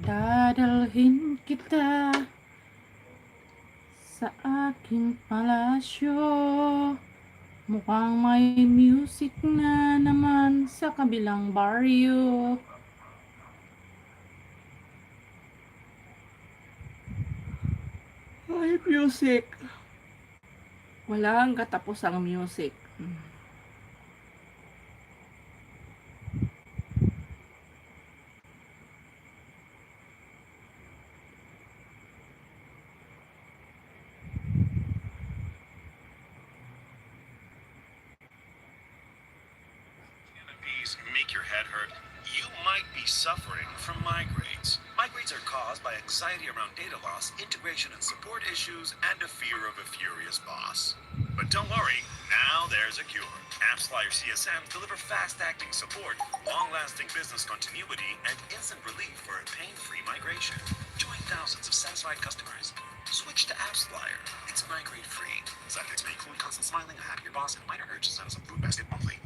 Dadalhin kita sa aking palasyo. Mukhang may music na naman sa kabilang baryo. May music. Walang katapos ang music. Make your head hurt. You might be suffering from migraines. Migraines are caused by anxiety around data loss, integration and support issues, and a fear of a furious boss. But don't worry, now there's a cure. AppsFlyer CSMs deliver fast-acting support, long-lasting business continuity, and instant relief for a pain-free migration. Join thousands of satisfied customers. Switch to AppsFlyer. It's migrate-free. Side effects may include constant smiling, a happier boss, and minor urges out of some food basket monthly.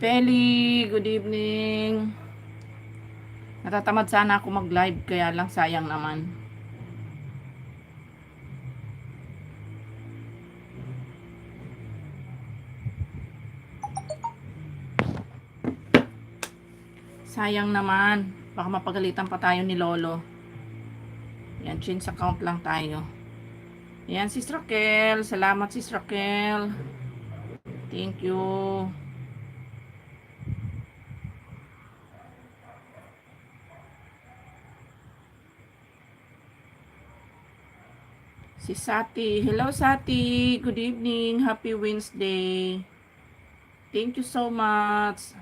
Spelly, good evening. Natatamad sana ako mag-live, kaya lang sayang naman. Sayang naman. Baka mapagalitan pa tayo ni Lolo. Yan, change account lang tayo. Yan, Sis Raquel. Salamat, Sis Raquel. Thank you. Si Sati. Hello, Sati. Good evening. Happy Wednesday. Thank you so much.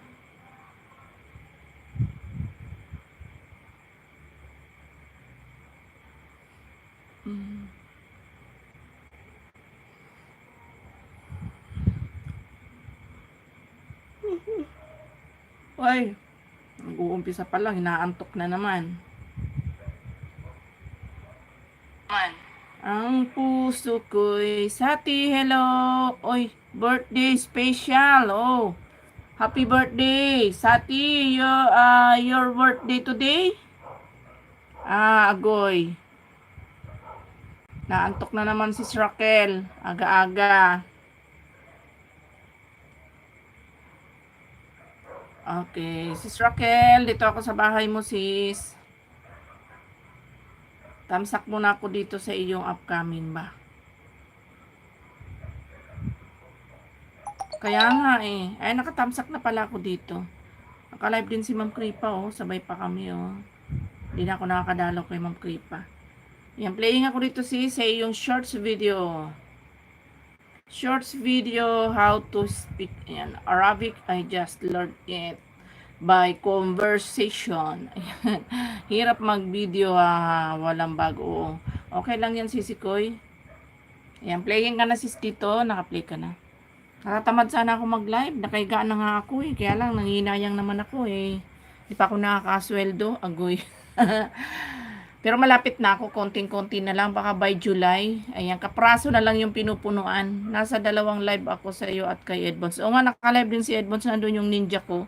Ay, nag-uumpisa pa lang. Inaantok na naman. Ang puso ko'y Sati, hello. Oy, birthday special. Oh, happy birthday. Sati, your birthday today? Agoy. Naantok na naman si Raquel. Aga-aga. Okay, Sis Raquel, dito ako sa bahay mo, sis. Tamsak muna ako dito sa iyong upcoming ba. Kaya nga eh. Ay, nakatamsak na pala ako dito. Naka-live din si Ma'am Kripa, oh. Sabay pa kami, oh. Hindi na ako nakakadalaw kay Ma'am Kripa. Yan, playing ako dito sa iyong shorts video. Shorts video, how to speak in Arabic. I just learned it by conversation. Hirap mag-video, walang bago. Okay lang yan, Sisi Koy. Ayan, playing ka na, sis, dito. Naka-play ka na. Natatamad sana ako mag-live. Nakahigaan na nga ako eh. Kaya lang, nanginayang naman ako eh. Di pa ako nakakasweldo. Agoy. Pero malapit na ako. Konting-konti na lang. Baka by July. Ayan, kapraso na lang yung pinupunuan. Nasa 2 live ako sa iyo at kay Edmonds. O nga, naka-live din si Edmonds. Nandun yung ninja ko.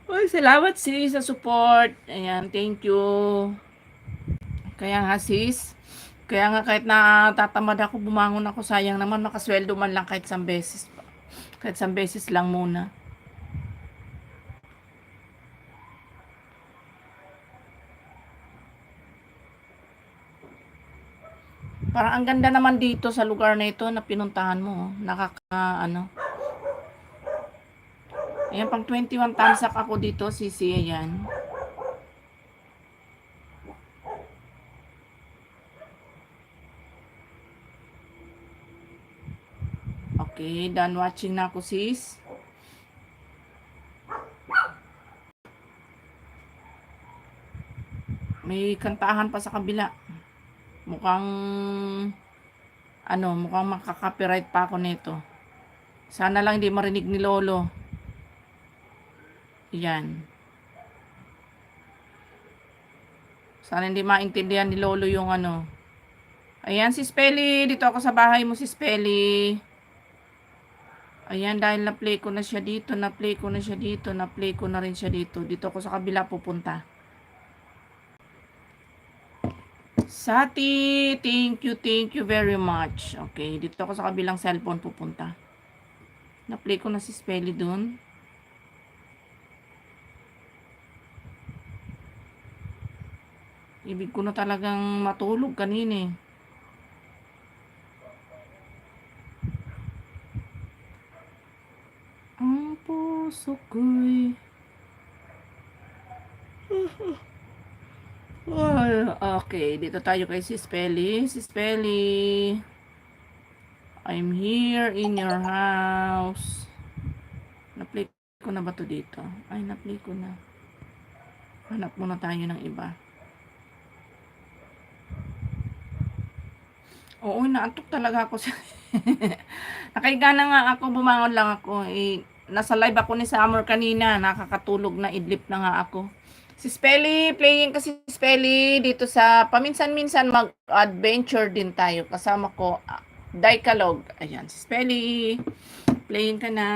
Uy, salamat sis sa support. Ayan, thank you. Kaya nga sis, kaya nga kahit natatamad ako, bumangon ako, sayang naman makasweldo man lang kahit 1 beses pa. Kahit 1 beses lang muna. Parang ang ganda naman dito sa lugar na ito na pinuntahan mo. Nakaka, Ayan, pang 21 tamsak ako dito, sisi, ayan. Okay, done watching na ako, sis. May kantahan pa sa kabila. Mukhang Ano, mukhang makaka-copyright pa ako nito. Sana lang hindi marinig ni Lolo. Yan. Sana hindi maintindihan ni Lolo yung ano. Ayan si Spelly. Dito ako sa bahay mo si Spelly. Ayan, dahil na-play ko na siya dito, na-play ko na siya dito, na-play ko na rin siya dito. Dito ako sa kabila pupunta. Sati, thank you very much. Okay, dito ako sa kabilang cellphone pupunta. Na-play ko na si Spelly dun. Ibig ko na talagang matulog kanina eh. Ang puso ko'y okay, dito tayo kay si Spelly. Si Spelly, I'm here in your house. Na-play ko na ba to dito? Ay, na-play ko na. Hanap muna tayo ng iba. Oo, naantok talaga ako. Nakahiga na nga ako, bumangon lang ako. Nasa live ako ni Summer kanina. Nakakatulog na, idlip na nga ako. Si Spelly, playing kasi si Spelly dito sa paminsan-minsan mag-adventure din tayo. Kasama ko, Daikalog. Ayan, si Spelly. Playing ka na.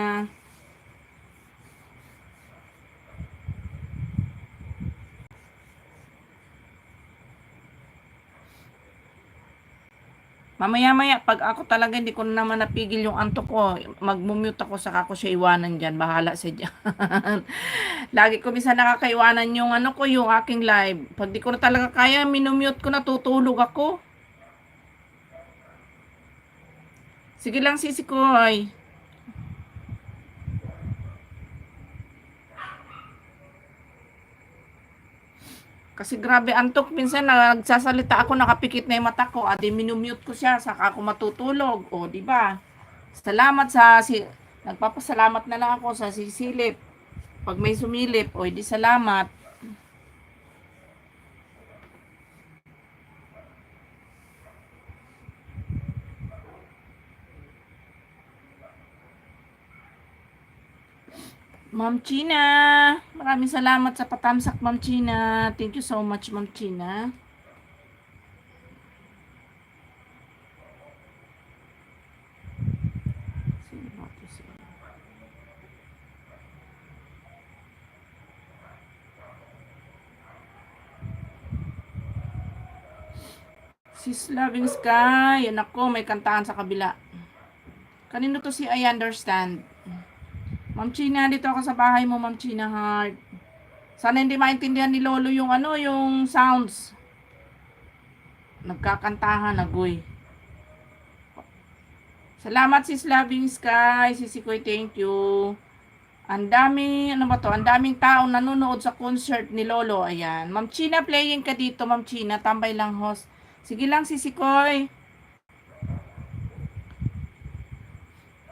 Mamaya-maya, pag ako talaga hindi ko naman napigil yung antok ko, mag-mute ako, saka ko siya iwanan dyan. Bahala siya dyan. Lagi ko minsan nakakaiwanan yung ano ko, yung aking live. Pag di ko na talaga kaya, minumute ko na, tutulog ako. Sige lang, sisi ko, ay. Kasi grabe antok, minsan nagsasalita ako, nakapikit na yung mata ko, adi minumute ko siya, saka ako matutulog. O, di ba? Salamat sa nagpapasalamat na lang ako sa sisilip. Pag may sumilip, o di salamat. Ma'am China, maraming salamat sa patamsak, Ma'am China. Thank you so much, Ma'am China. Sis Loving Sky, yan ako, may kantahan sa kabila. Kanino to si I Understand? Ma'am China, dito ako sa bahay mo, Ma'am China Heart. Sana hindi maintindihan ni Lolo yung ano, yung sounds. Nagkakantahan, nagoy. Salamat sis Loving Sky, Sisi Koy, thank you. Ang daming, ano ba to? Ang daming tao nanonood sa concert ni Lolo. Ayan. Ma'am China, playing ka dito, Ma'am China. Tambay lang, host. Sige lang, Sisi Koy.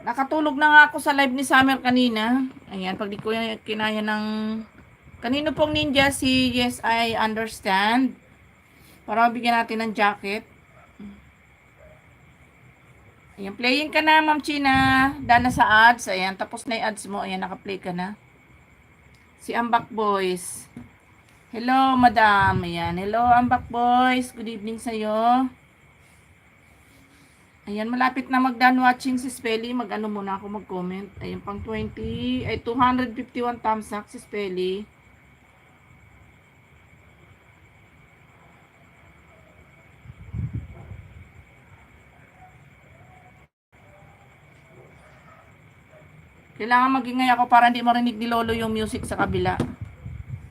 Nakatulog na nga ako sa live ni Summer kanina. Ayan, pag di ko kinaya ng... Kanino pong ninja si Yes, I Understand. Para mabigyan natin ng jacket. Ayan, playing ka na, Ma'am China. Dana sa ads. Ayan, tapos na yung ads mo. Ayan, naka-play ka na. Si Ambak Boys. Hello, madam. Ayan, hello, Ambak Boys. Good evening sa'yo. Ayan, malapit na mag-done watching si Spelly. Mag-ano muna ako, mag-comment. Ayan, pang 251 thumbs up si Spelly. Kailangan magingay ako para hindi marinig ni Lolo yung music sa kabila.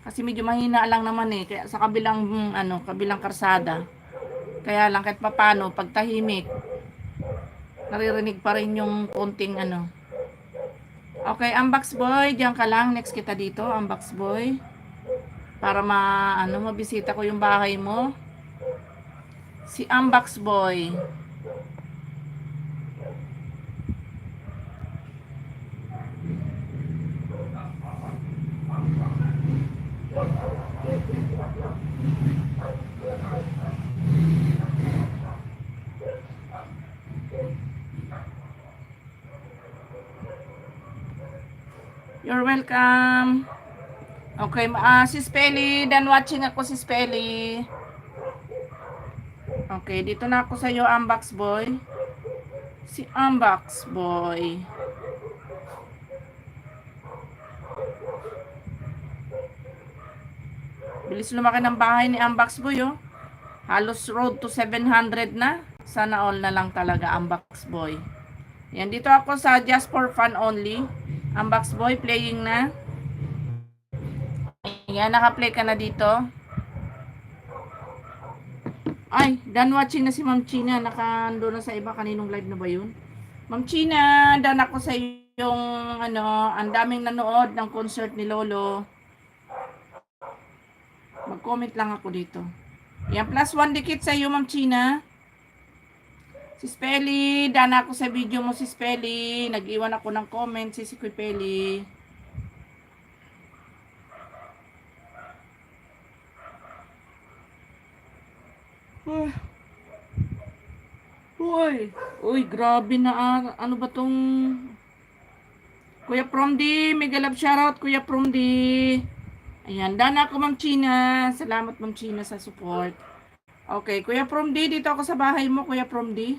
Kasi medyo mahina lang naman eh. Kaya sa kabilang, kabilang karsada. Kaya lang kahit papano, pag tahimik, naririnig pa rin yung konting Okay, Unbox Boy, diyan ka lang. Next kita dito, Unbox Boy. Para mabisita ko yung bahay mo. Si Unbox Boy. You're welcome. Okay, si Spelly, done watching ako si Spelly. Okay, dito na ako sa iyo, Unbox Boy. Si Unbox Boy. Bilis lumaki ng bahay ni Unbox Boy, oh. Halos road to 700 na. Sana all na lang talaga, Unbox Boy. Yan, dito ako sa Just for Fun Only. Unbox Boy, playing na. Yan, naka-play ka na dito. Ay, done watching na si Ma'am China. Nakando na sa iba. Kaninong live na ba yun? Ma'am China, done ako sa yung ang daming nanood ng concert ni Lolo. Mag-comment lang ako dito. Yan, +1 dikit sa iyo, Ma'am China. Si Spelly, dana ako sa video mo si Spelly. Nag-iwan ako ng comment si Kuipeli. Uy, grabe na. Ano ba tong Kuya Promdi, mega love shoutout Kuya Promdi. Ayan, dana ako Ma'am China. Salamat Ma'am China sa support. Okay, Kuya Promdi, dito ako sa bahay mo, Kuya Promdi.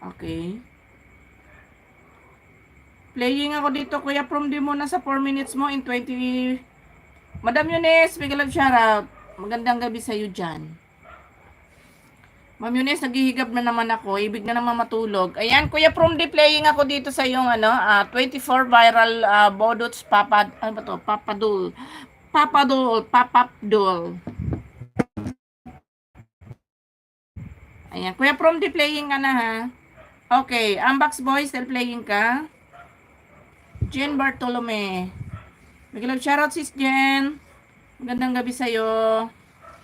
Okay. Playing ako dito, Kuya Promdi, muna sa 4 minutes mo in 20. Madam Yunes, mega love shoutout. Magandang gabi sa iyo dyan. Ma'am Yunes, naghihigab na naman ako. Ibig na naman matulog. Ayan, Kuya Promdi, playing ako dito sa yung 24 viral bodots ano ba to? Papapdul. Ayan, Kuya Promdi, playing ka na ha. Okay, Unbox Boy, still playing ka. Jen Bartolome. Biglang shoutout sis Jen. Magandang gabi sa'yo.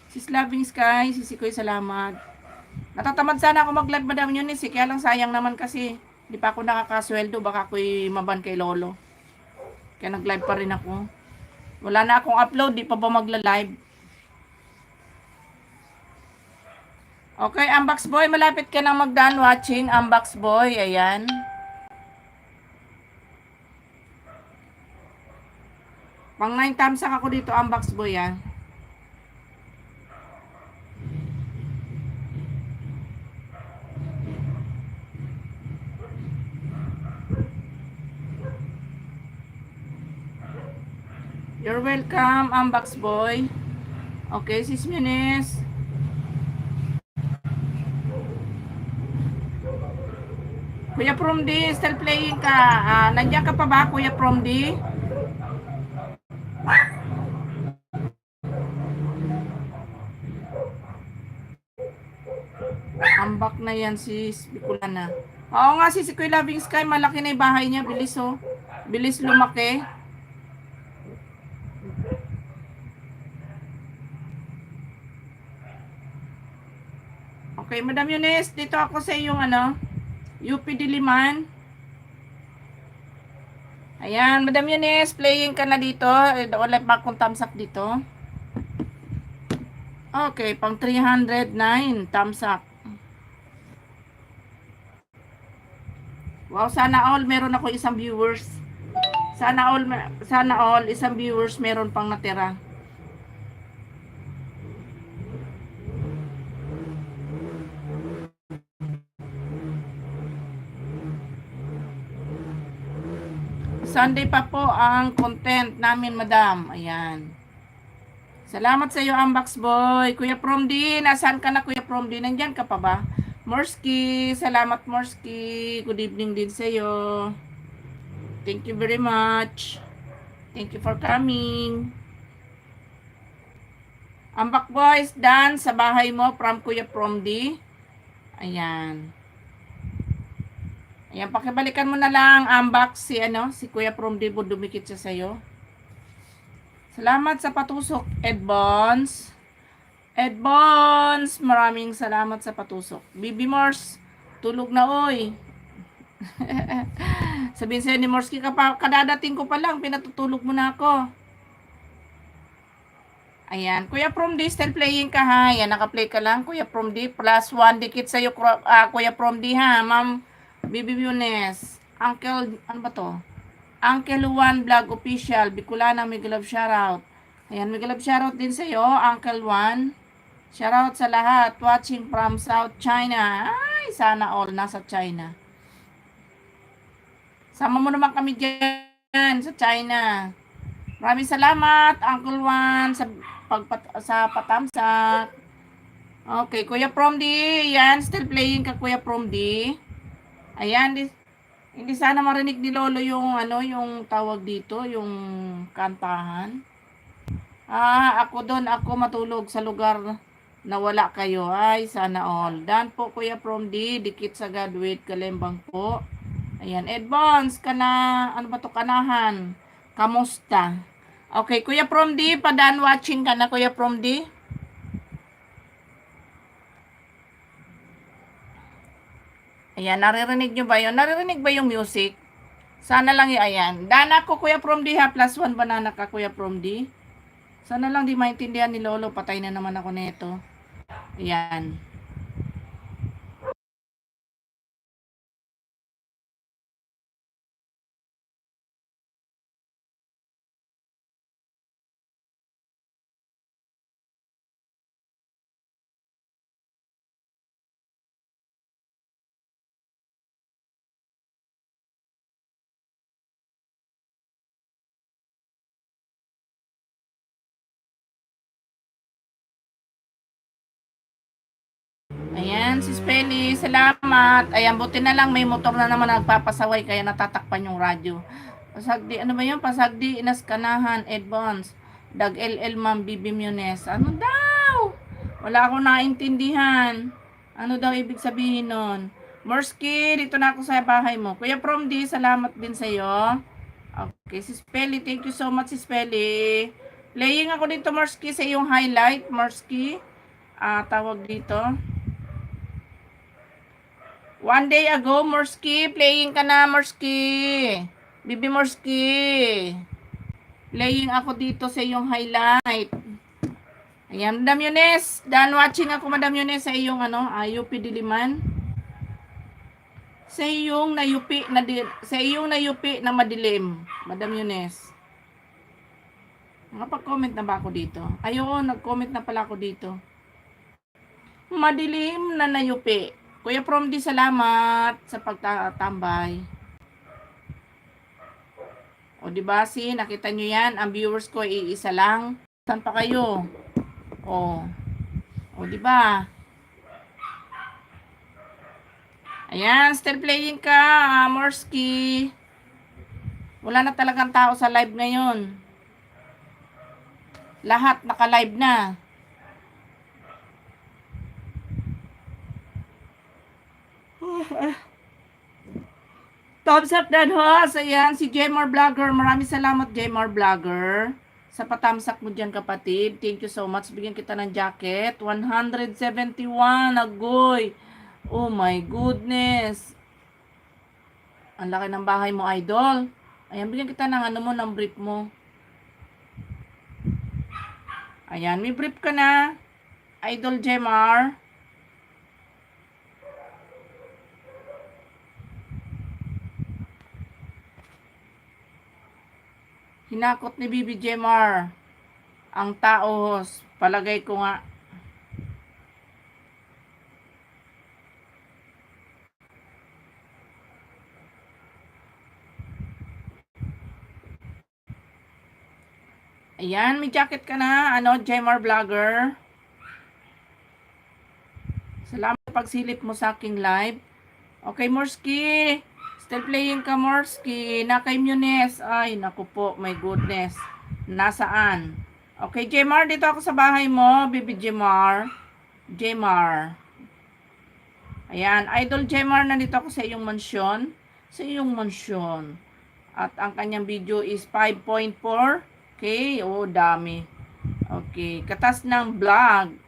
Sis Loving Sky, sisikoy salamat. Natatamad sana ako mag-live, Madam Yunis, kaya lang sayang naman kasi di pa ako nakakasweldo, baka ako'y maban kay Lolo. Kaya nag-live pa rin ako. Wala na akong upload, di pa ba magla-live? Okay, Unbox Boy, malapit ka nang mag-done watching. Unbox Boy, ayan. Pang 9 thumbs up ako dito, Unbox Boy, ah. You're welcome, Unbox Boy. Okay, sis Munis. Kuya Promdi, still playing ka. Nandiyan ka pa ba, Kuya Promdi? Ambak na yan si Bicolana. Oo nga, si Kuya Loving Sky, malaki na yung bahay niya. Bilis, oh. Bilis lumaki. Okay, Madam Yunes, dito ako sa iyong UP Diliman. Ayan, Madam Yunes, playing ka na dito. Wala pa akong thumbs up dito. Okay, pang 309 thumbs up. Wow, sana all meron ako isang viewers. Sana all isang viewers meron pang natira. Sunday pa po ang content namin, madam. Ayan. Salamat sa iyo, Unbox Boy. Kuya Promdi, nasaan ka na, Kuya Promdi? Nandyan ka pa ba? Morski, salamat Morski. Good evening din sa iyo. Thank you very much. Thank you for coming. Unbox Boys, done sa bahay mo from Kuya Promdi. Ayan. Ayan, pakibalikan mo na lang unbox si Kuya Promdi, dumikit siya sa'yo. Salamat sa patusok, Edbons. Edbons, maraming salamat sa patusok. Bibi Mors, tulog na oy. Sabihin sa'yo ni Morski, kadadating ko pa lang, pinatutulog mo na ako. Ayan, Kuya Promdi, still playing ka ha. Ayan, naka-play ka lang, Kuya Promdi. +1 dikit sa'yo, Kuya Promdi ha, Ma'am Bibi Yunes. Uncle, ano ba to? Uncle Juan Vlog Official, Bicolana, Mega Love shoutout. Ayan, Mega Love shoutout din sa'yo, Uncle Juan. Shoutout sa lahat, watching from South China. Ay, sana all nasa China. Sama mo naman kami dyan sa China. Maraming salamat, Uncle Juan, sa patamsak. Okay, Kuya Promdi, yan, still playing ka, Kuya Promdi. Ayan, hindi sana marinig ni Lolo yung yung tawag dito, yung kantahan. Ako matulog sa lugar na wala kayo. Ay, sana all. Dan po, Kuya Promdi, dikit sa Gadwit, Kalembang po. Ayan, advance ka na, ano ba to, kanahan. Kamusta? Okay, Kuya Promdi, padan watching ka na, Kuya Promdi. Ayan, naririnig nyo ba yun? Naririnig ba yung music? Sana lang ayan. Dana ko, Kuya Promdi ha, +1 banana ka, Kuya Promdi. Sana lang di maintindihan ni Lolo, patay na naman ako nito. Ayan. Ayan, si Spelly, salamat. Ayan, buti na lang may motor na naman nagpapasaway kaya natatakpan yung radyo. Pasagdi, ano ba yun? Pasagdi, inaskanahan, advance. Dag LL Ma'am Bibi Munes. Ano daw? Wala akong naintindihan. Ano daw ibig sabihin nun? Morski, dito na ako sa bahay mo. Kuya Promdi, salamat din sa'yo. Okay, si Spelly, thank you so much si Spelly. Playing ako dito, Morski, sa iyong highlight, Morski. Tawag dito. One day ago, Morski, playing ka na, Morski. Bibi Morski. Playing ako dito sa iyong highlight. Ayan, Madam Yunes. Done watching ako, Madam Yunes, sa iyong UP Diliman. Sa iyong nayupi na madilim, Madam Yunes. Nakapag-comment na ba ako dito? Ayun, nag-comment na pala ako dito. Madilim na nayupi. Kuya Promdi, salamat sa pagtatambay. O diba, nakita nyo yan, ang viewers ko iisa lang. Saan pa kayo? O diba? Ayan, still playing ka, Morski. Wala na talagang tao sa live ngayon. Lahat naka-live na. Thumbs up dan host. Ayan, si Jmar Vlogger. Maraming salamat, Jmar Vlogger. Sa patamsak mo dyan, kapatid. Thank you so much. Bigyan kita ng jacket. 171. Agoy. Oh my goodness. Ang laki ng bahay mo, idol. Ayan, bigyan kita ng ng brief mo. Ayan, may brief ka na. Idol Jmar. Hinakot ni Bibi Jmar ang tao, palagay ko nga. Ayan, may jacket ka na, Jmar Vlogger. Salamat sa pagsilip mo sa aking live. Okay, Morski. Still playing ka, Morski. Nakay Munes. Ay, naku po, my goodness. Nasaan? Okay, Jmar, dito ako sa bahay mo, Bibi Jmar. Jmar. Ayan, Idol Jmar, nandito ako sa iyong mansyon. Sa iyong mansyon. At ang kanyang video is 5.4. Okay, dami. Okay, katas ng vlog.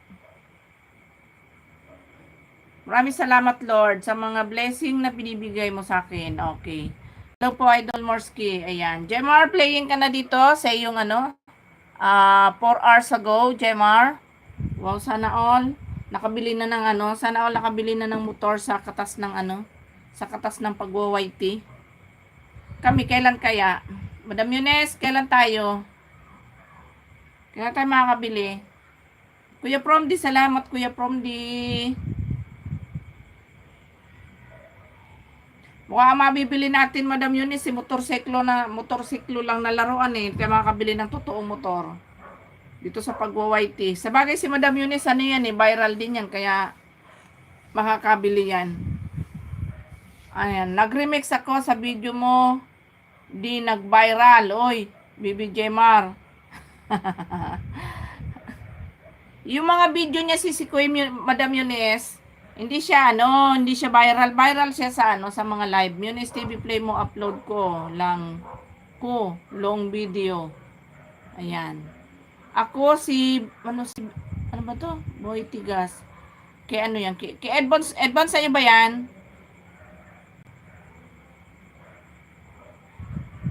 Maraming salamat, Lord, sa mga blessing na binibigay mo sa akin. Okay. Hello po, Idol Morski. Ayan. Jmar, playing ka na dito sa iyong 4 hours ago, Jmar. Wow, sana all. Nakabili na ng sana all nakabili na ng motor sa katas ng sa katas ng pagwa-YT. Kami, kailan kaya? Madam Yunes, kailan tayo? Kailan tayo makakabili? Kuya Promdi, salamat Kuya Promdi. Mukha mabibili natin, Madam Yunes, si motorsiklo lang na laruan eh. Kaya makakabili ng totoong motor. Dito sa pagwa-YT. Sa bagay si Madam Yunes, ano yan eh, viral din yan. Kaya makakabili yan. Ayan, nag-remix ako sa video mo. Di nag-viral. Oy, BBJ Mar. Yung mga video niya si Kuya Madam Yunes, hindi siya viral. Viral siya sa sa mga live. Yunes TV Play mo upload ko lang long video. Ayan. Ako ano ba to? Boy Tigas. Kay ano yan? Kay Advance sa'yo ba yan?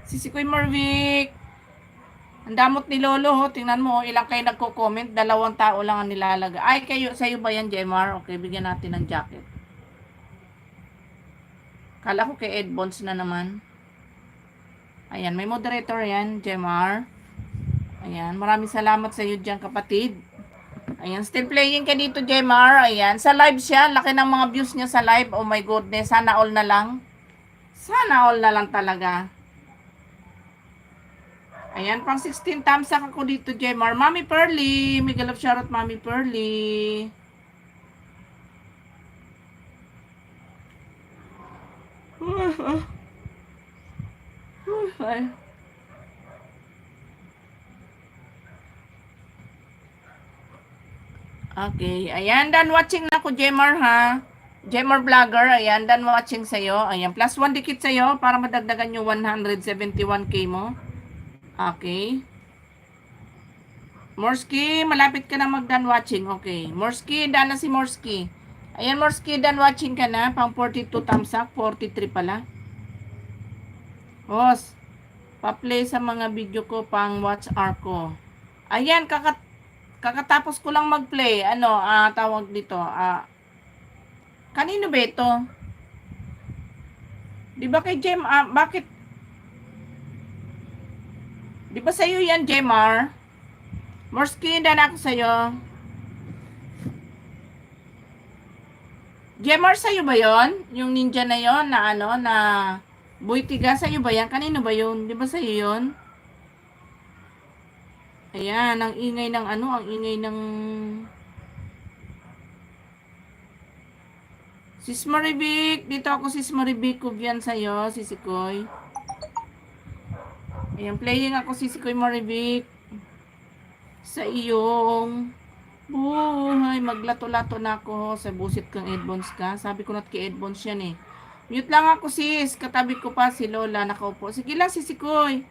Si Kuya Marvic. Ang damot ni Lolo, ho. Tingnan mo, ilang kayo nagko-comment. 2 tao lang ang nilalagay. Ay, sa'yo ba yan, Jemar? Okay, bigyan natin ng jacket. Kala ko kay Ed Bonds na naman. Ayan, may moderator yan, Jemar. Ayan, maraming salamat sa iyo dyan, kapatid. Ayan, still playing ka dito, Jemar. Ayan, sa live siya. Laki ng mga views niya sa live. Oh my goodness, sana all na lang. Sana all na lang talaga. Ayan, pang 16 thumbs up ako dito, Jemar. Mami Pearly. Miguel of Charot, Mami Pearly. Okay, ayan, done watching na ako, Jemar, ha? Jemar Vlogger, ayan, done watching sa'yo. Ayan, plus 1 dikit sa'yo para madagdagan yung 171k mo. Okay. Morski, malapit ka na mag-done watching. Okay. Morski, done na si Morski. Ayan, Morski, done watching ka na. Pang 42 thumbs up, 43 pala. Boss, pa-play sa mga video ko, pang watch hour ko. Ayan, kakatapos ko lang mag-play. Tawag dito. Kanino ba ito? Di ba kay Jem, bakit? Di ba sa'yo yan, Jemar? Morski, dana ako sa'yo. Jemar, sa'yo ba yon? Yung ninja na yon na na Buitiga, sa'yo ba yan? Kanino ba yun? Di ba sa'yo yon? Ayan, ang ingay ng ang ingay ng... Sis Maribik, dito ako Sis Maribik, kubyan sa'yo, Sisikoy. Ayan, playing ako Sisikoy Maribik. Sa iyong buhay, maglato-lato na ako sa busit kang Edbons ka. Sabi ko na kay Edbons yan eh. Mute lang ako sis, katabi ko pa si Lola nakaupo. Sige lang Sisikoy.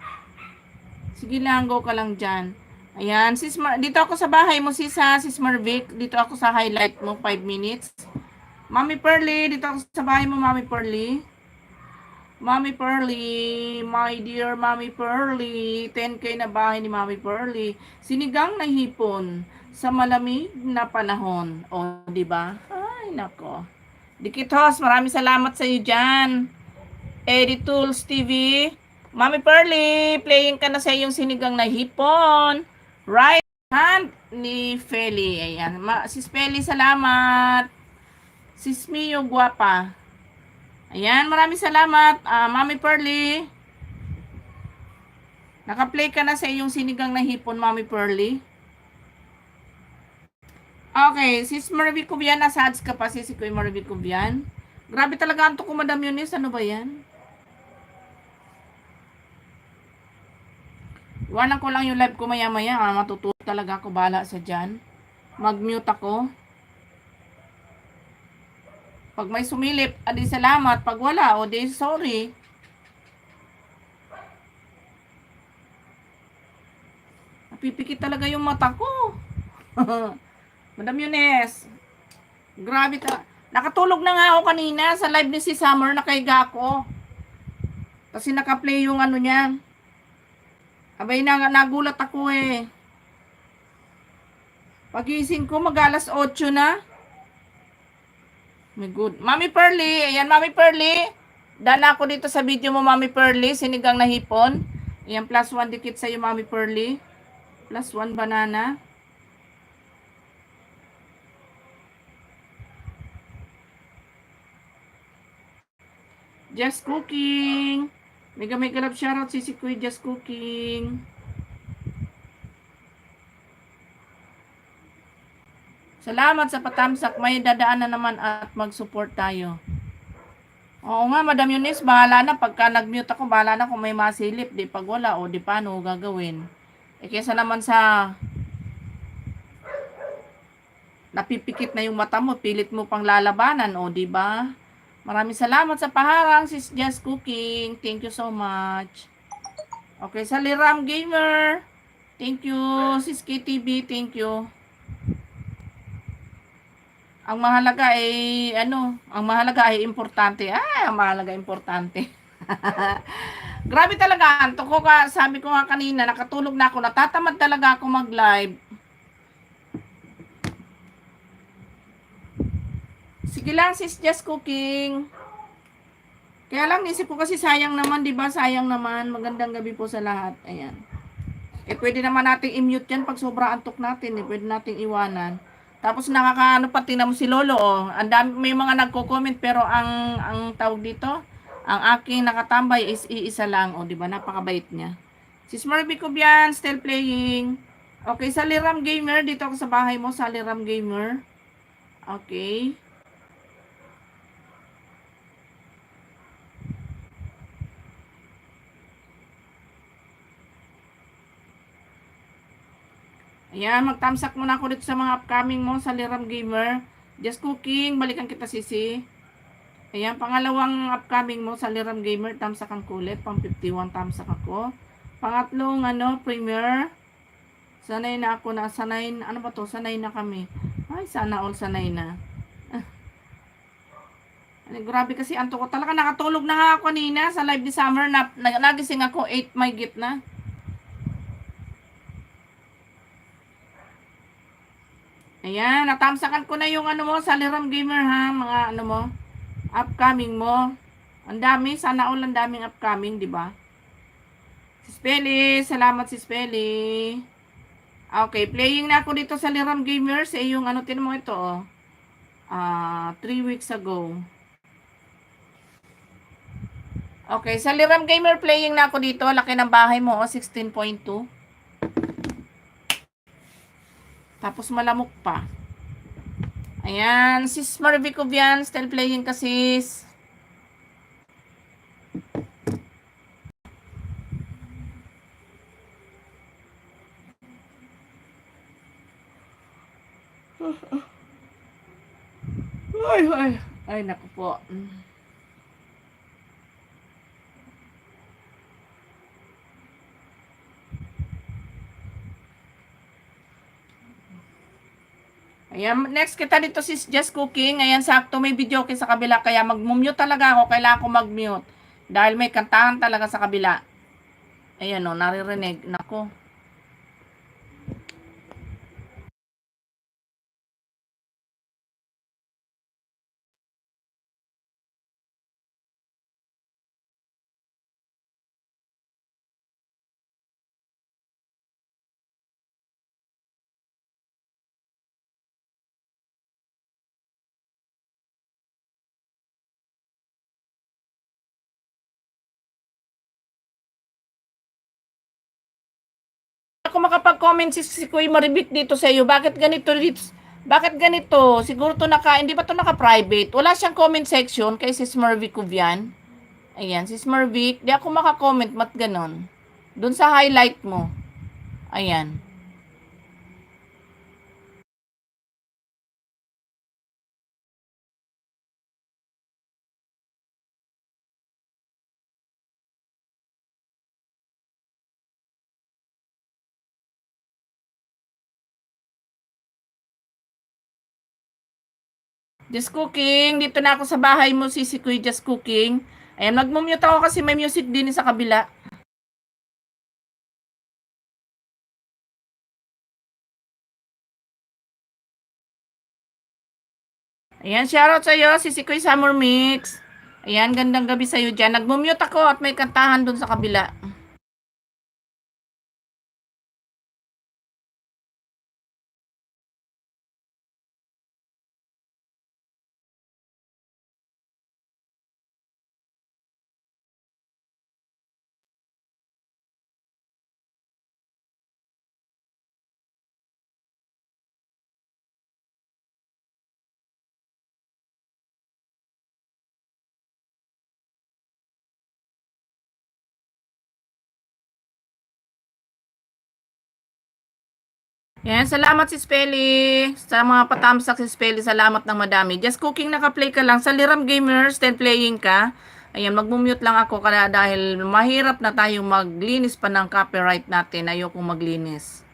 Sige lang, go ka lang dyan. Ayan, dito ako sa bahay mo sis ha, Sis Marvic. Dito ako sa highlight mo, 5 minutes. Mami Pearly, dito ako sa bahay mo, Mami Pearly. Mami Pearly, my dear Mami Pearly, 10k na bahay ni Mami Pearly. Sinigang na hipon sa malamig na panahon. O, di ba? Ay, nako. Dikit host, maraming salamat sa iyo diyan. Eddie Tools TV. Mami Pearly, playing ka na sa iyong sinigang na hipon. Right hand ni Feli. Ayan. Sis Feli, salamat. Sis Mio, guwapa. Ayan, maraming salamat, Mami Pearly. Naka-play ka na sa iyong sinigang na hipon, Mami Pearly. Okay, Sis Marvic Cubian, nasa ads ka pa, Sis Kuya Marvic Cubian. Grabe talaga antok ko, Madam Yunis. Ano ba yan? Iwanan ko lang yung live ko maya-maya. Matutulog talaga ako, bahala sa dyan. Mag-mute ako. Pag may sumilip, adi salamat. Pag wala, o di sorry. Napipikit talaga yung mata ko. Madam Yunes. Grabe ka. Nakatulog na nga ako kanina sa live ni si Summer. Nakahiga ako. Kasi nakaplay yung niya. Abay, nagulat ako eh. Pagising ko, mag-alas 8 na. My good. Mami Pearly. Ayan, Mami Pearly. Daan ako dito sa video mo, Mami Pearly, sinigang na hipon. Ayan, plus 1 dikit sa'yo, Mami Pearly. Plus 1 banana. Just Cooking. Mega love shoutout si Kuya Just Cooking. Salamat sa patamsak. May dadaan na naman at mag-support tayo. Oo nga, Madam Eunice, bahala na. Pagka nag-mute ako, bahala na kung may masilip. Di pag wala, o di paano gagawin. Eh, kesa naman sa napipikit na yung mata mo, pilit mo pang lalabanan, o di ba? Maraming salamat sa paharang, sis Just Cooking. Thank you so much. Okay, sa Liram Gamer. Thank you, sis KTB. Thank you. Ang mahalaga ay ang mahalaga ay importante. Ang mahalaga importante. Grabe talaga, antok ko ka, sabi ko nga kanina, nakatulog na ako, natatamad talaga ako mag-live. Sige lang, sis Just Cooking. Kaya lang, isip ko kasi sayang naman, di ba? Sayang naman. Magandang gabi po sa lahat. Ayan. Eh, pwede naman nating i-mute yan pag sobra antok natin. Eh, pwede nating iwanan. Tapos nakakaano pa, tingnan mo si Lolo, oh. Ang dami, may mga nagko-comment, pero ang tawag dito, ang aking nakatambay is iisa lang, oh, di ba? Napakabait niya. Si Smurfy Kubian, still playing. Okay, sa Liram Gamer, dito ako sa bahay mo, sa Liram Gamer. Okay. Ayan, magtamsak muna ako dito sa mga upcoming mo sa Liram Gamer. Just Cooking, balikan kita sisi. Ayan, pangalawang upcoming mo sa Liram Gamer, tamsak ang kulit, pang 51 tamsak ako. Pangatlong, Premier. Sanay na ako na, sanay, ano ba to? Sanay na kami. Ay, sana all sanay na. Ay, grabe kasi anto ko talaga, nakatulog na nga ako kanina sa live ni Summer, nagising ako 8 may git na. Ayan, natamsakan ko na yung mo sa Liram Gamer ha, mga mo, upcoming mo. Ang dami, sana all ang daming upcoming, di ba? Si Spelly, salamat si Spelly. Okay, playing na ako dito sa Liram Gamer sa iyong tinan mo ito, oh. 3 weeks ago. Okay, sa Liram Gamer playing na ako dito, laki ng bahay mo, 16.2. Tapos malamok pa. Ayan, sis Marvic Obian, still playing ka sis. Ay, naku po. Ayan, next kita dito sis Just Cooking. Ayan, sakto may video okay sa kabila. Kaya mag-mute talaga ako. Kailangan ko mag-mute. Dahil may kantahan talaga sa kabila. Ayan o, naririnig. Nako. Ako makapag-comment si Kuya Maribik dito sa iyo. Bakit ganito dito? Bakit ganito? Siguro to hindi pa to naka-private. Wala siyang comment section kay si Smurvy Kuvian. Ayan, si Smurvy, di ako maka-comment mat ganon. Doon sa highlight mo. Ayan. Just Cooking, dito na ako sa bahay mo, si Kuya Just Cooking. Ayan, mag-mute ako kasi may music din sa kabila. Ayan, shoutout sa iyo, si Kuya Summer Mix. Ayan, gandang gabi sa'yo dyan. Nag-mute ako at may kantahan dun sa kabila. Yan, salamat si Spelly. Sa mga patamsak si Spelly, salamat ng madami. Just cooking, naka-play ka lang. Sa Liram Gamers, then playing ka. Ayan, mag-mute lang ako kaya dahil mahirap na tayong maglinis pa ng copyright natin. Ayokong maglinis.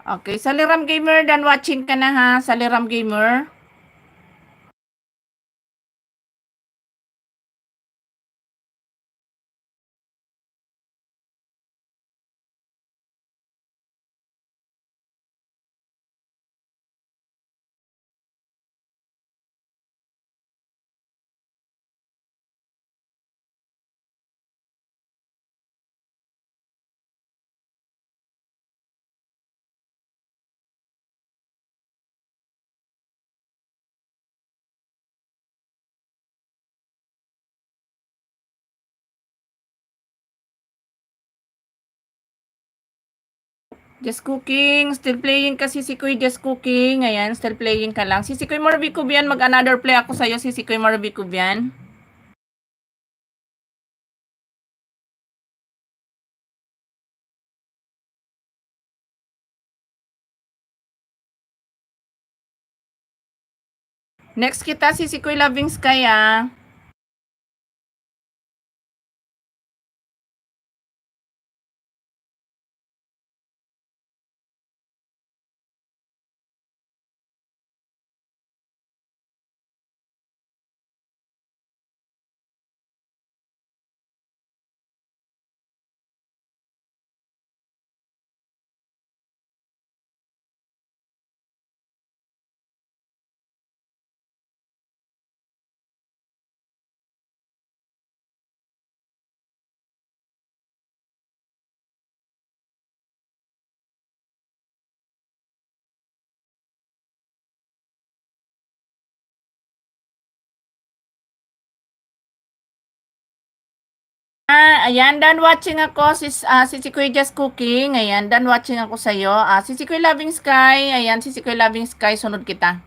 Okay, sa Liram Gamer, dan watching ka na ha, sa Liram Gamer. Just cooking, still playing kasi si Kuy just cooking. Ayan, still playing ka lang. Si Kuy Marvi Kubian, mag-another play ako sa'yo, si Kuy Marvi Kubian. Next kita si Kuy Loving Sky ah. Ayan, done watching ako. Si Kuy just cooking. Ayan, done watching ako sa'yo. Si Kuy Loving Sky. Ayan, si Kuy Loving Sky. Sunod kita.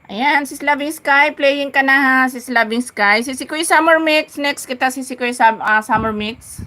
Ayan, sis Loving Sky, playing ka na ha, sis Loving Sky. Si Kuy Summer Mix, next kita si Kuy Summer Mix.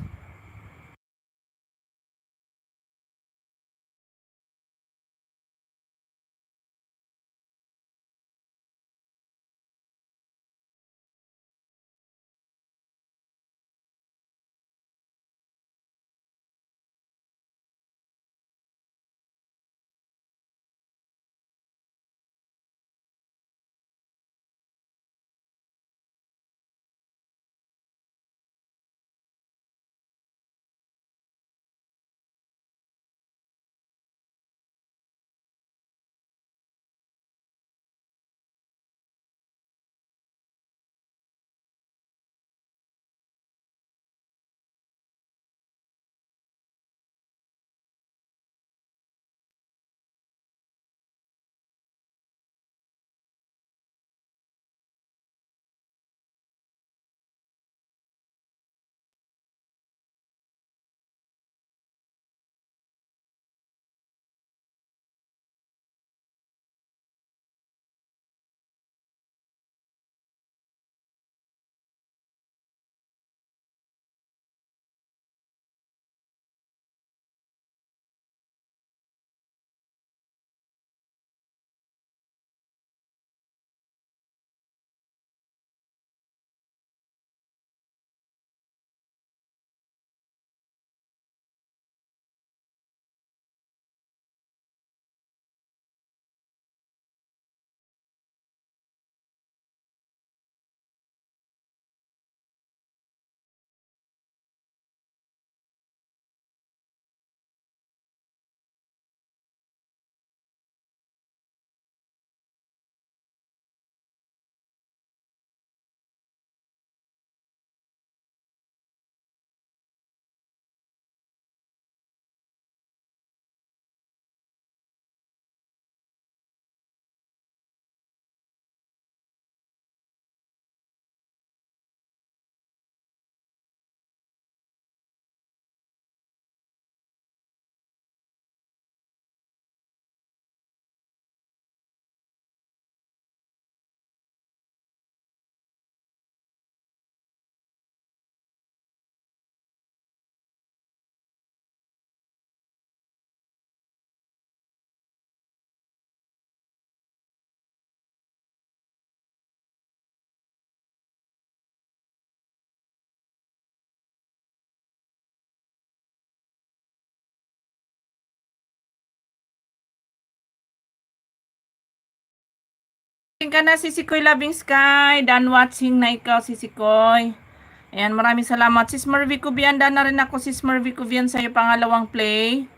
Dumating ka na, Sisikoy Loving Sky. Done watching na ikaw, Sisikoy. Ayan, maraming salamat. Sis Mervy Cubian, na rin ako, Sis Mervy Cubian, sa'yo pangalawang play.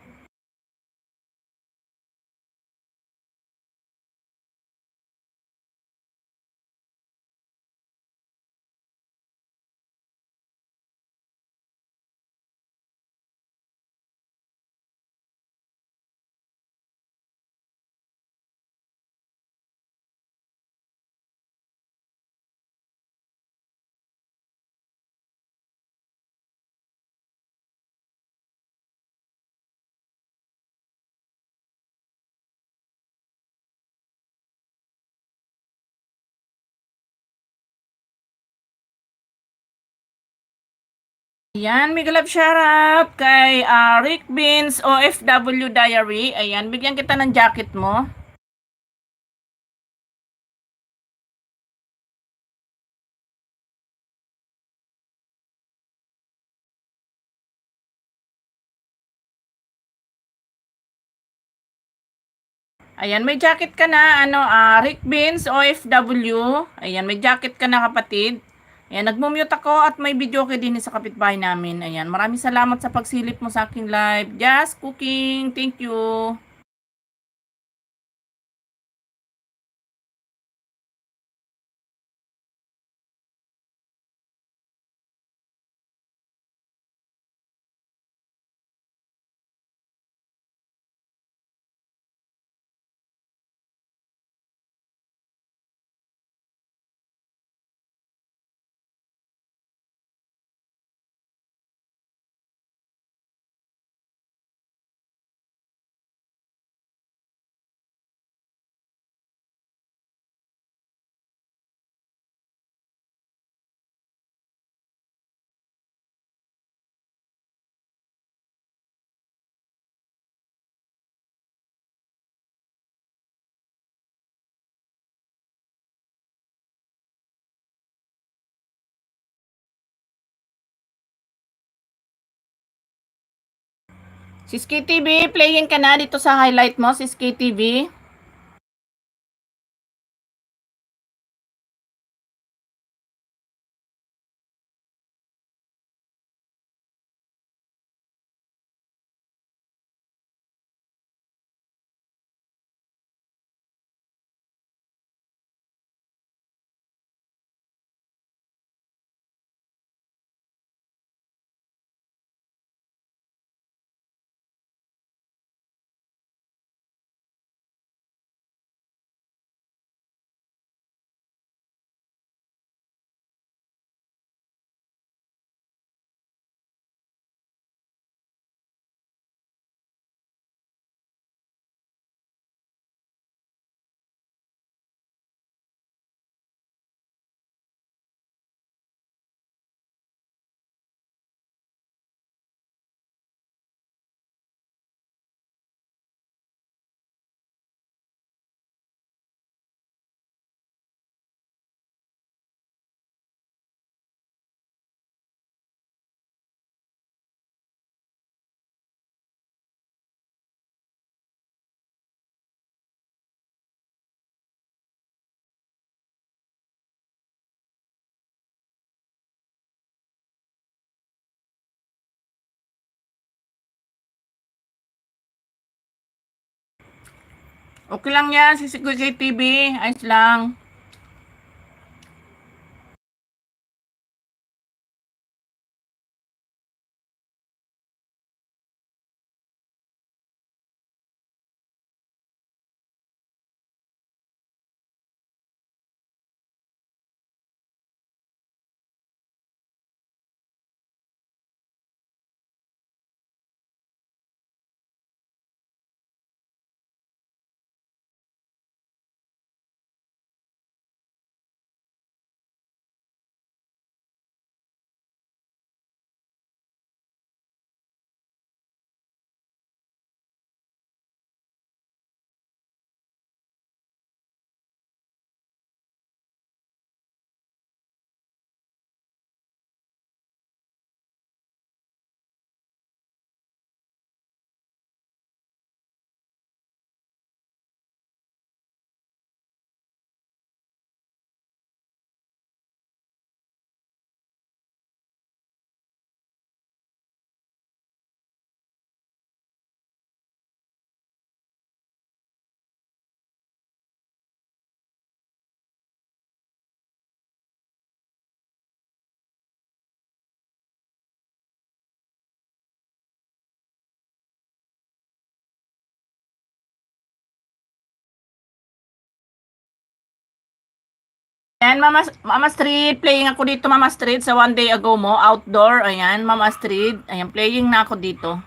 Ayan, mega love shoutout kay Rick Beans OFW Diary. Ayan, bigyan kita ng jacket mo. Ayan, may jacket ka na, Rick Beans OFW. Ayan, may jacket ka na, kapatid. Ayan, nagmumute ako at may video ko din sa kapitbahay namin. Ayan, maraming salamat sa pagsilip mo sa aking live. Just cooking. Thank you. Sis KTV, playing ka na dito sa highlight mo, Sis KTV. Okay lang yan, Sis KTV. Ayos lang. Ayan, Mama Street, playing ako dito, Mama Street, sa one day ago mo, outdoor, ayan, Mama Street, ayan, playing na ako dito.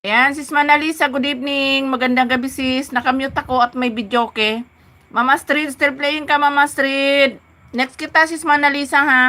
Ayan, sis Manalisa, good evening. Magandang gabi, sis. Nakamute ako at may videoke. Mama Street, still playing ka, Mama Street. Next kita, sis Manalisa, ha?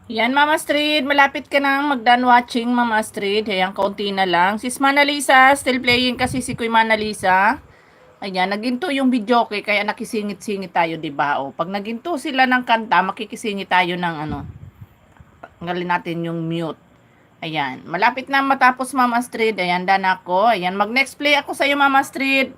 Yan, Mama Astrid, malapit ka nang mag-done watching, Mama Astrid. Ayan, kaunti na lang. Sis Manalisa, still playing kasi si Kuya Manalisa. Ayan, naginto yung videoke, kaya nakisingit-singit tayo, di ba? O, pag naginto sila ng kanta, makikisingit tayo ng ano, tanggalin natin yung mute. Ayan, malapit na matapos, Mama Astrid. Ayan, done ako. Ayan, mag-next play ako sa'yo, Mama Astrid.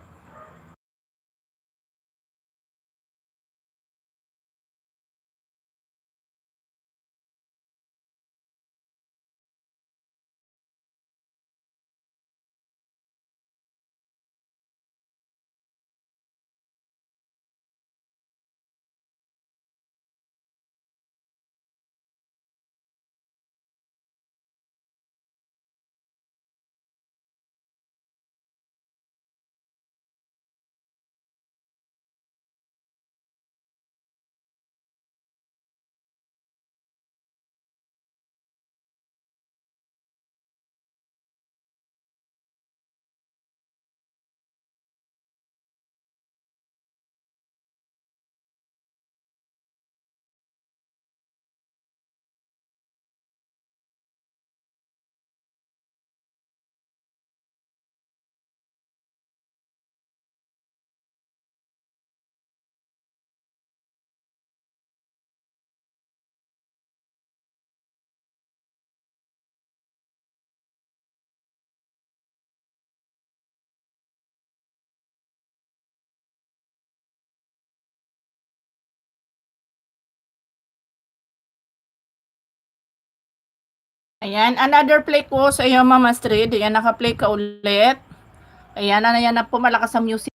Ayan, another play ko sa iyo, Mama Astrid. Ayan, naka-play ka ulit. Ayan, ayan na po, malakas ang music.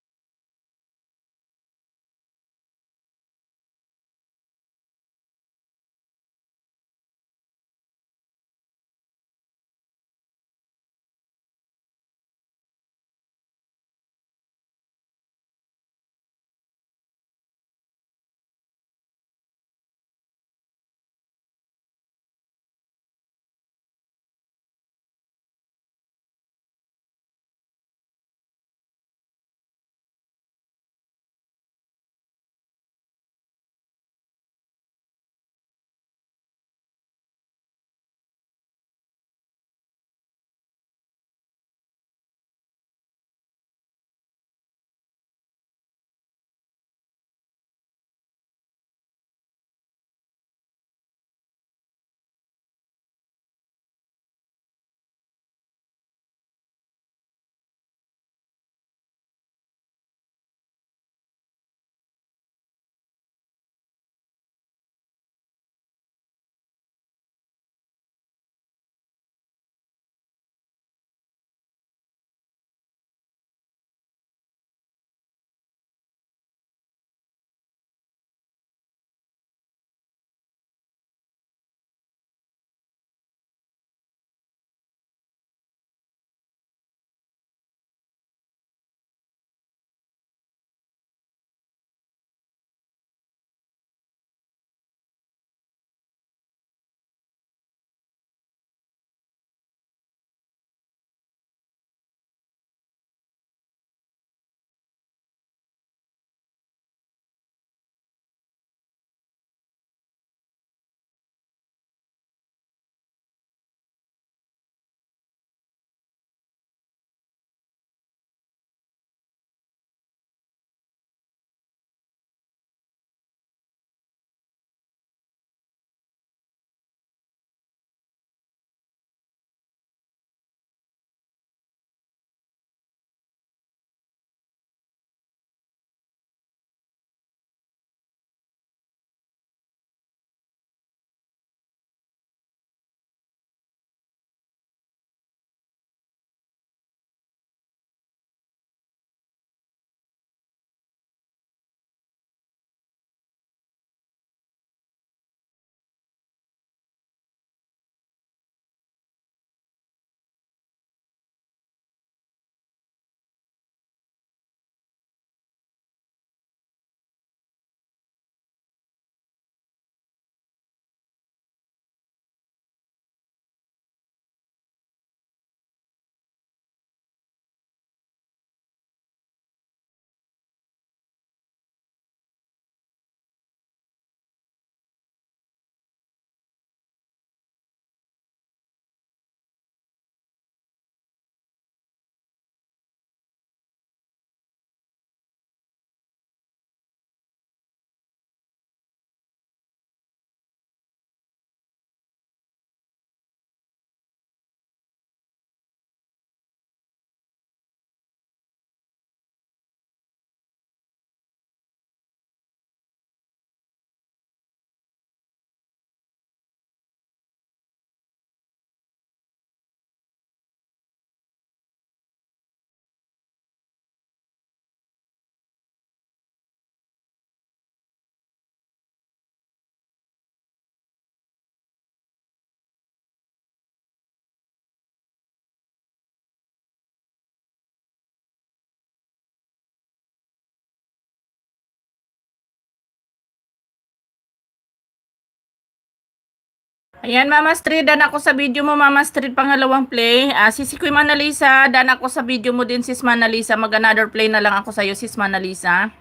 Ayan, Mama Street, dan ako sa video mo, Mama Street, pangalawang play. Si Kuya Manalisa, dan ako sa video mo din, sis Manalisa. Mag-another play na lang ako sa'yo, sis Manalisa.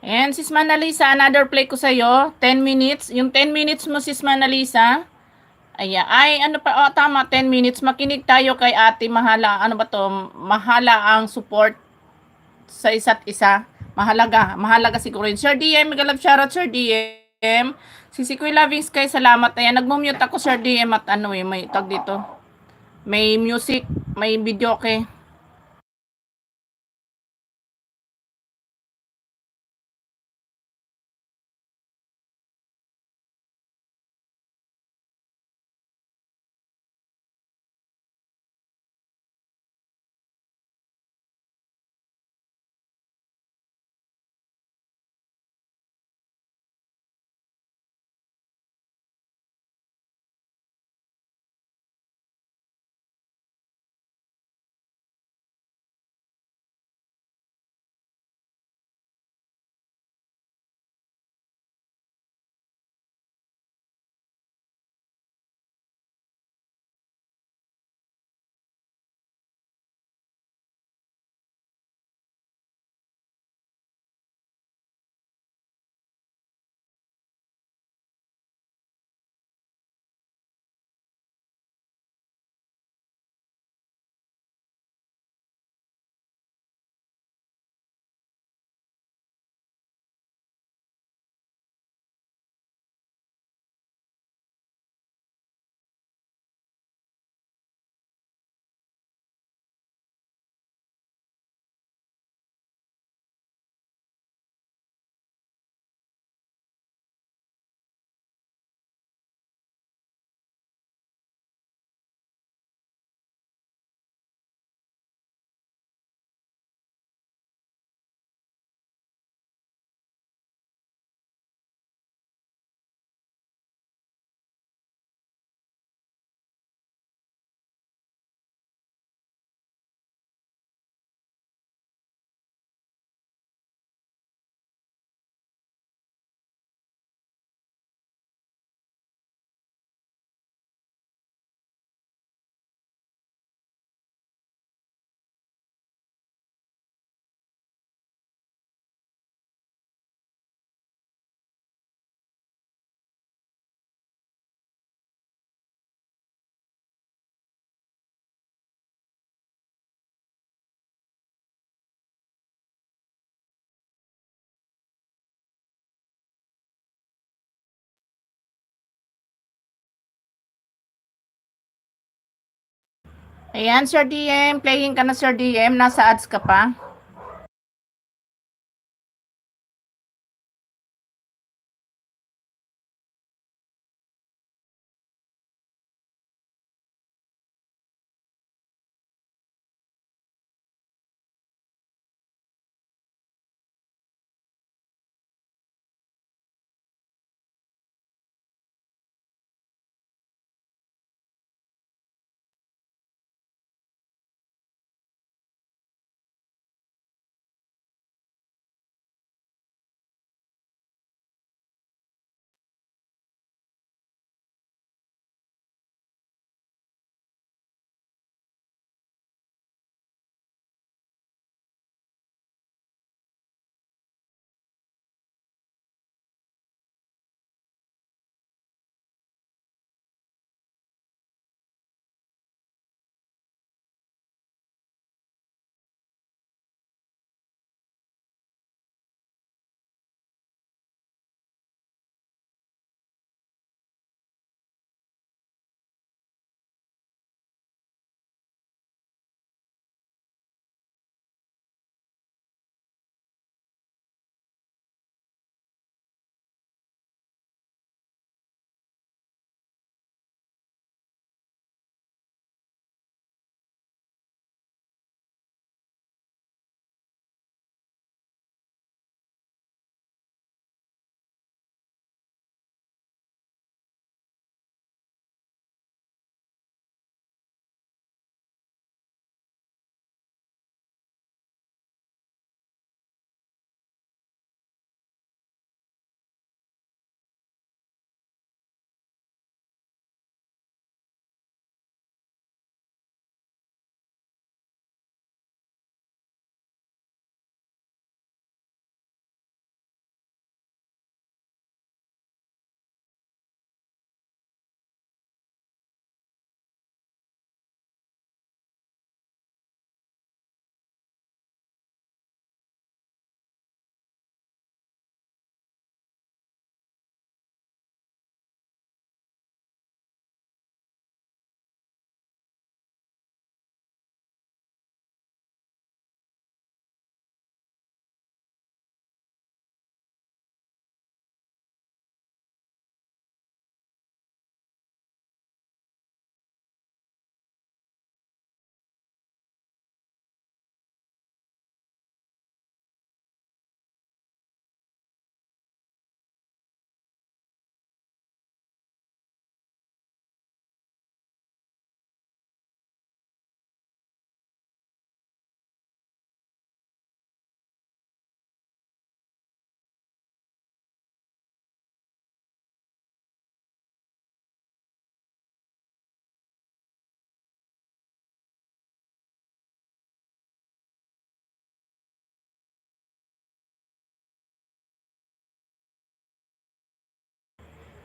Ayan, sis Manalisa, another play ko sa'yo. 10 minutes. Yung 10 minutes mo, sis Manalisa. Ayan. Ay, ano pa? Oh, tama, 10 minutes. Makinig tayo kay ate. Mahala, ano ba to? Mahala ang support sa isa't isa. Mahalaga. Mahalaga siguro yun. Sir DM, magalab shoutout, Sir DM. Si Kuya Loving Sky, salamat. Ayan, nagmumute ako, Sir DM, at ano eh, may tag dito. May music, may video, okay. Ayan, Sir DM, playing ka na, Sir DM. Nasa ads ka pa.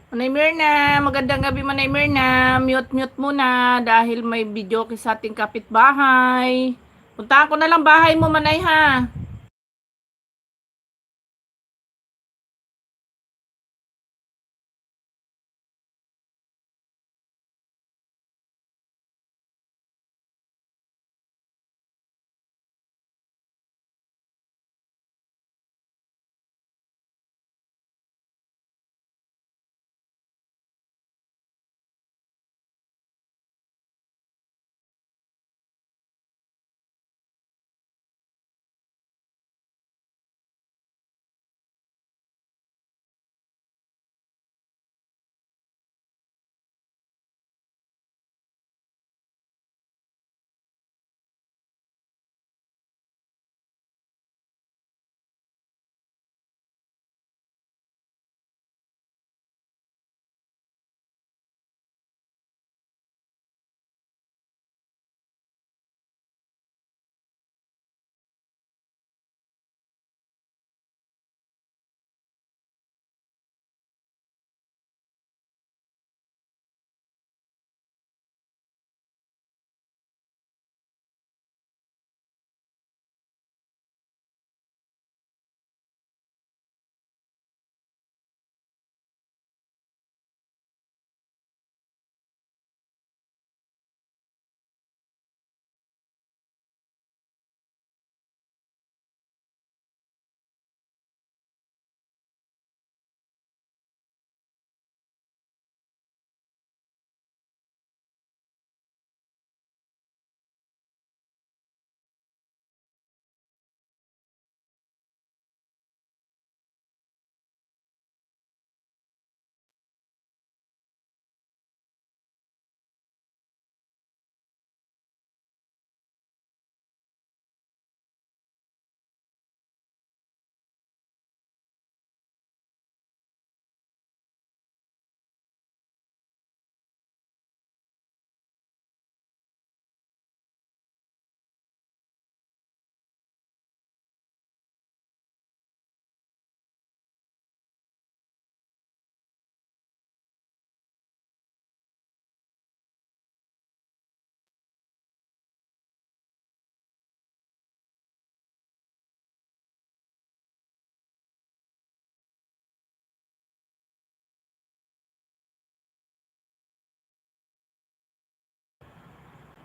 Manay Mirna, magandang gabi Manay Mirna. Mute muna dahil may video sa ating kapitbahay. Puntahan ko na lang bahay mo Manay ha.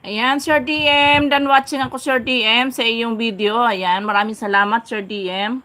Ayan, Sir DM. Done watching ako, Sir DM, sa iyong video. Ayan, maraming salamat, Sir DM.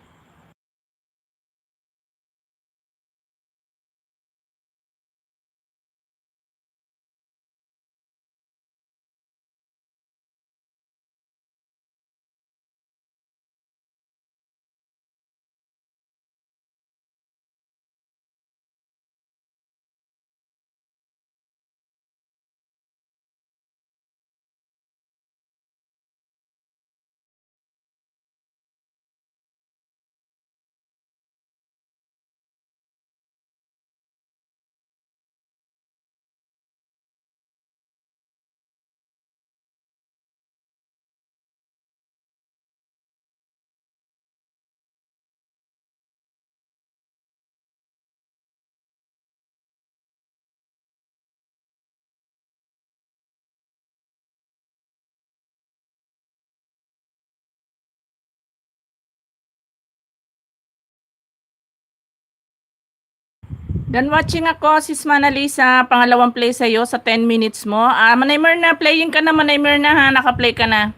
Done watching ako, Sis Manalisa. Pangalawang play sa'yo sa 10 minutes mo. Manay Mirna, playing ka na, Manay Mirna ha. Naka-play ka na.